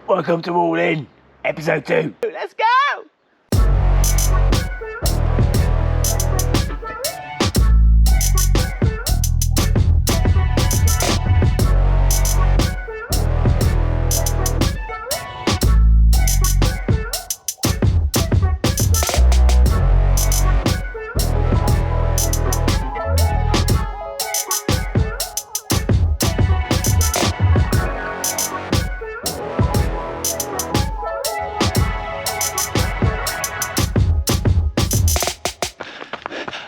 Welcome to All In, episode 2. Let's go!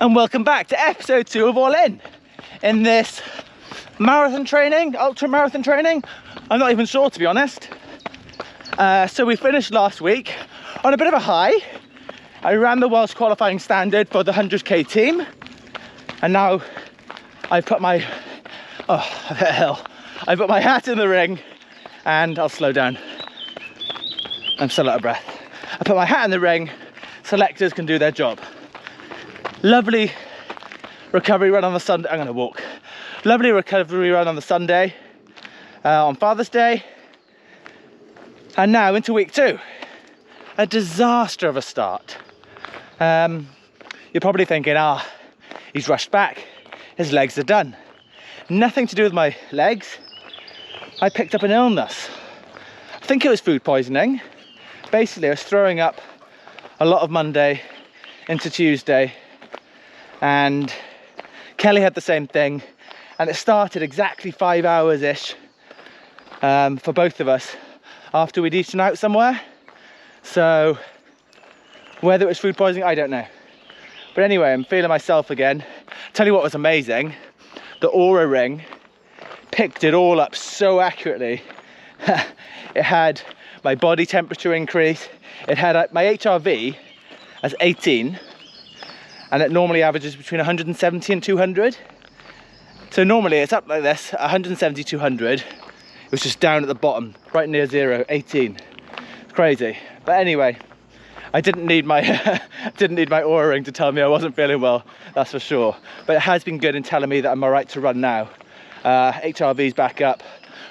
And welcome back to episode 2 of All In this marathon training, ultra marathon training. I'm not even sure, to be honest. So we finished last week on a bit of a high. I ran the Welsh qualifying standard for the 100k team, and now I put my I put my hat in the ring, and I'll slow down. I'm still out of breath. I put my hat in the ring. Selectors can do their job. Lovely recovery run on the Sunday. I'm going to walk. Lovely recovery run on the Sunday, on Father's Day. And now into week 2. A disaster of a start. You're probably thinking, he's rushed back. His legs are done. Nothing to do with my legs. I picked up an illness. I think it was food poisoning. Basically, I was throwing up a lot of Monday into Tuesday. And Kelly had the same thing, and it started exactly 5 hours-ish for both of us after we'd eaten out somewhere. So whether it was food poisoning, I don't know. But anyway, I'm feeling myself again. Tell you what was amazing, the Aura ring picked it all up so accurately. It had my body temperature increase, it had my HRV as 18, and it normally averages between 170 and 200. So normally it's up like this, 170, 200. It was just down at the bottom, right near 0, 18. Crazy. But anyway, I didn't need my Aura ring to tell me I wasn't feeling well, that's for sure. But it has been good in telling me that I'm all right to run now. HRV's back up,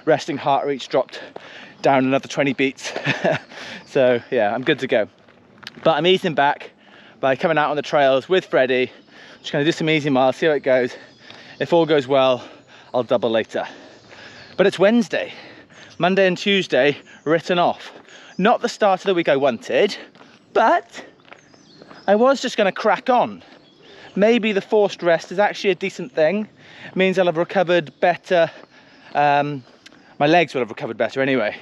resting heart rate's dropped down another 20 beats. So yeah, I'm good to go. But I'm easing back by coming out on the trails with Freddie. Just gonna do some easy miles, see how it goes. If all goes well, I'll double later. But it's Wednesday. Monday and Tuesday written off. Not the start of the week I wanted, but I was just gonna crack on. Maybe the forced rest is actually a decent thing. It means I'll have recovered better. My legs will have recovered better anyway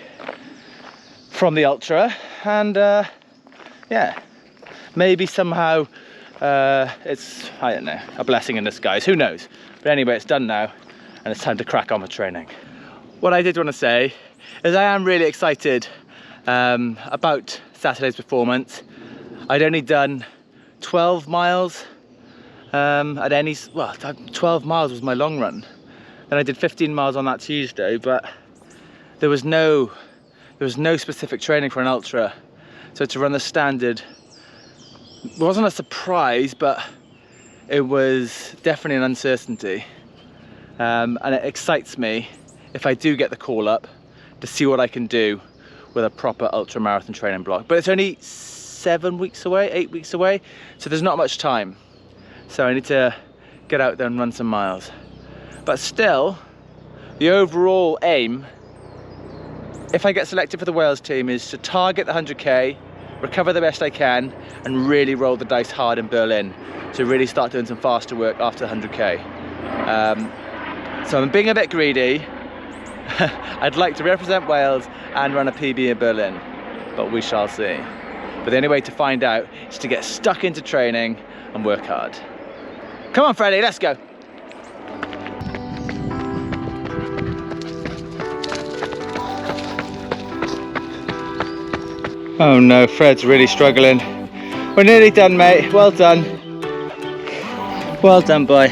from the ultra. And yeah. Maybe somehow it's, I don't know, a blessing in disguise, who knows. But anyway, it's done now and it's time to crack on with training. What I did want to say is I am really excited about Saturday's performance. I'd only done 12 miles at any, well, 12 miles was my long run. Then I did 15 miles on that Tuesday, but there was no specific training for an ultra. So to run the standard, it wasn't a surprise, but it was definitely an uncertainty. And it excites me, if I do get the call up, to see what I can do with a proper ultra marathon training block. But it's only 7 weeks away, 8 weeks away, so there's not much time. So I need to get out there and run some miles. But still, the overall aim, if I get selected for the Wales team, is to target the 100k, recover the best I can, and really roll the dice hard in Berlin to really start doing some faster work after the 100k. So I'm being a bit greedy. I'd like to represent Wales and run a PB in Berlin, but we shall see. But the only way to find out is to get stuck into training and work hard. Come on, Freddie, let's go. Oh no, Fred's really struggling. We're nearly done, mate. Well done. Well done, boy.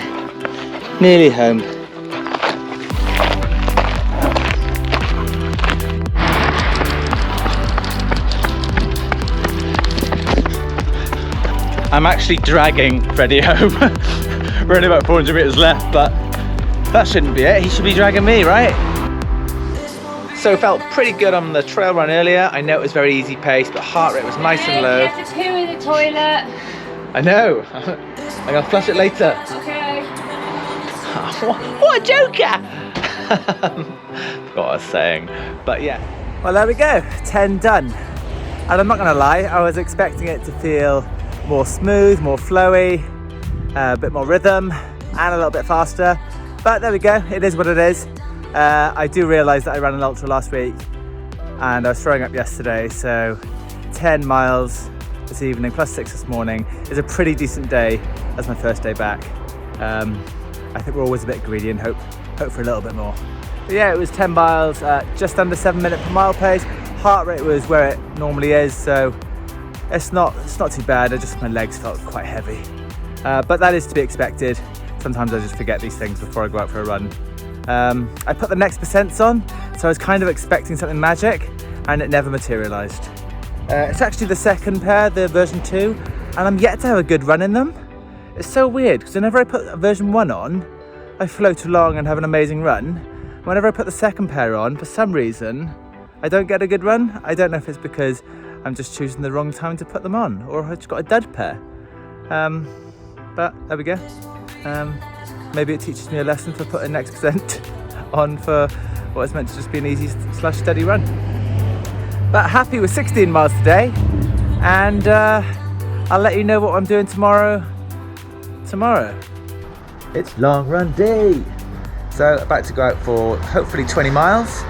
Nearly home. I'm actually dragging Freddie home. We're only about 400 meters left, but that shouldn't be it. He should be dragging me, right? So felt pretty good on the trail run earlier. I know it was very easy pace, but heart rate was nice and low. You have to poo in the toilet. I know. I'm gonna flush it later. Okay. What a joker! Forgot what I was saying. But yeah. Well, there we go. 10 done. And I'm not gonna lie, I was expecting it to feel more smooth, more flowy, a bit more rhythm, and a little bit faster. But there we go. It is what it is. I do realise that I ran an ultra last week and I was throwing up yesterday, so 10 miles this evening plus 6 this morning is a pretty decent day as my first day back. I think we're always a bit greedy and hope for a little bit more. But yeah, it was 10 miles at just under 7 minute per mile pace. Heart rate was where it normally is, so it's not too bad. My legs felt quite heavy, but that is to be expected. Sometimes I just forget these things before I go out for a run. I put the next percents on, so I was kind of expecting something magic, and it never materialised. It's actually the second pair, the version 2, and I'm yet to have a good run in them. It's so weird, because whenever I put a version 1 on, I float along and have an amazing run. Whenever I put the second pair on, for some reason, I don't get a good run. I don't know if it's because I'm just choosing the wrong time to put them on, or I've just got a dud pair. But there we go. Maybe it teaches me a lesson for putting next percent on for what is meant to just be an easy / steady run. But happy with 16 miles today, and I'll let you know what I'm doing tomorrow. It's long run day. So about to go out for hopefully 20 miles,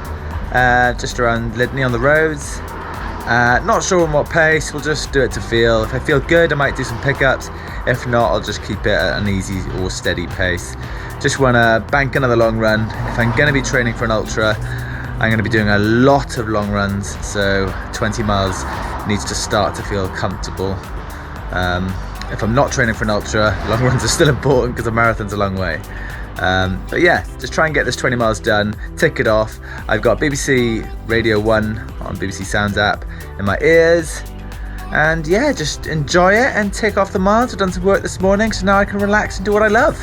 just around Lydney on the roads. Not sure on what pace, we'll just do it to feel. If I feel good, I might do some pickups. If not, I'll just keep it at an easy or steady pace. Just want to bank another long run. If I'm going to be training for an ultra, I'm going to be doing a lot of long runs, so 20 miles needs to start to feel comfortable. If I'm not training for an ultra, long runs are still important because a marathon's a long way. But yeah, just try and get this 20 miles done, tick it off. I've got BBC Radio 1 on BBC Sounds app in my ears, and yeah, just enjoy it and tick off the miles. I've done some work this morning, so now I can relax and do what I love.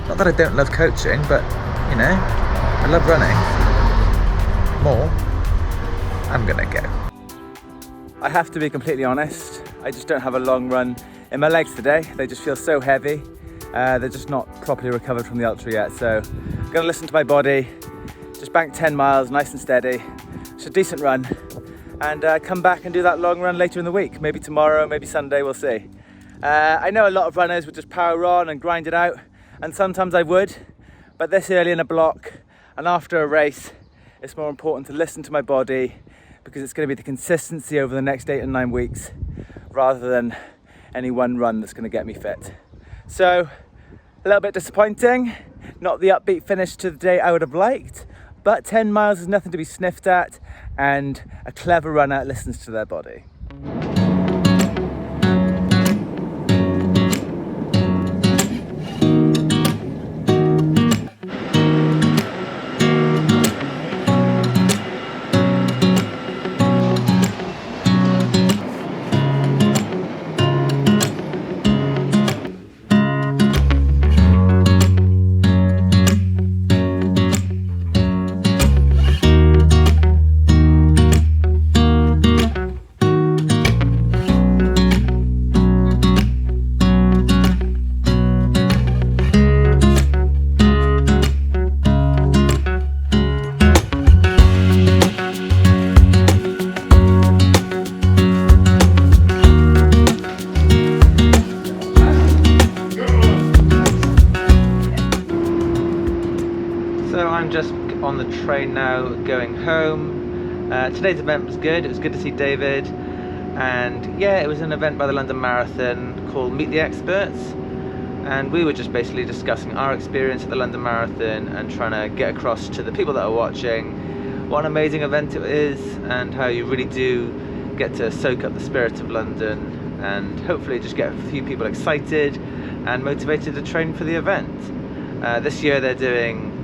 Not that I don't love coaching, but you know, I love running more. I'm gonna go. I have to be completely honest, I just don't have a long run in my legs today. They just feel so heavy. They're just not properly recovered from the ultra yet, so I'm gonna listen to my body, just bank 10 miles nice and steady. It's a decent run, and come back and do that long run later in the week. Maybe tomorrow, maybe Sunday, we'll see. I know a lot of runners would just power on and grind it out, and sometimes I would, but this early in a block and after a race, it's more important to listen to my body, because it's going to be the consistency over the next 8 and 9 weeks rather than any one run that's going to get me fit. So a little bit disappointing, not the upbeat finish to the day I would have liked, but 10 miles is nothing to be sniffed at, and a clever runner listens to their body. Just on the train now, going home. Today's event was good. It was good to see David, and yeah, it was an event by the London Marathon called Meet the Experts, and we were just basically discussing our experience at the London Marathon and trying to get across to the people that are watching what an amazing event it is, and how you really do get to soak up the spirit of London, and hopefully just get a few people excited and motivated to train for the event. This year they're doing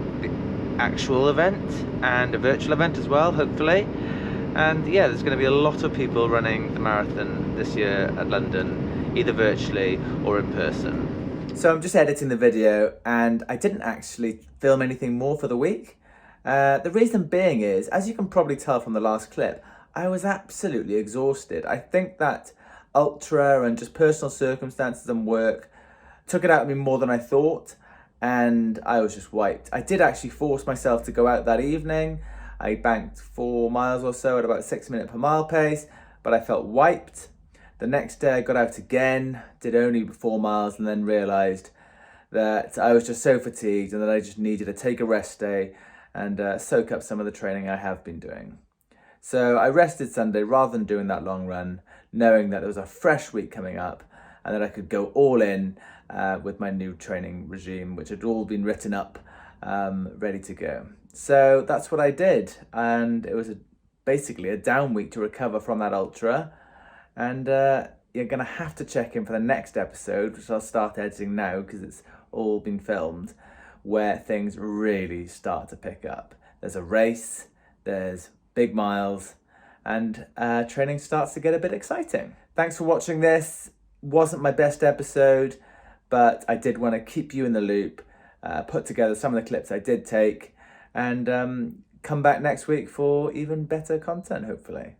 actual event and a virtual event as well, hopefully, and yeah, there's going to be a lot of people running the marathon this year at London, either virtually or in person. So I'm just editing the video, and I didn't actually film anything more for the week. The reason being is, as you can probably tell from the last clip, I was absolutely exhausted. I think that ultra and just personal circumstances and work took it out of me more than I thought, and I was just wiped. I did actually force myself to go out that evening. I banked 4 miles or so at about 6 minute per mile pace, but I felt wiped. The next day I got out again, did only 4 miles, and then realised that I was just so fatigued and that I just needed to take a rest day and soak up some of the training I have been doing. So I rested Sunday rather than doing that long run, knowing that there was a fresh week coming up and that I could go all in with my new training regime, which had all been written up, ready to go. So that's what I did, and it was basically a down week to recover from that ultra. And you're going to have to check in for the next episode, which I'll start editing now because it's all been filmed, where things really start to pick up. There's a race, there's big miles, and training starts to get a bit exciting. Thanks for watching this. Wasn't my best episode, but I did want to keep you in the loop, put together some of the clips I did take, and come back next week for even better content, hopefully.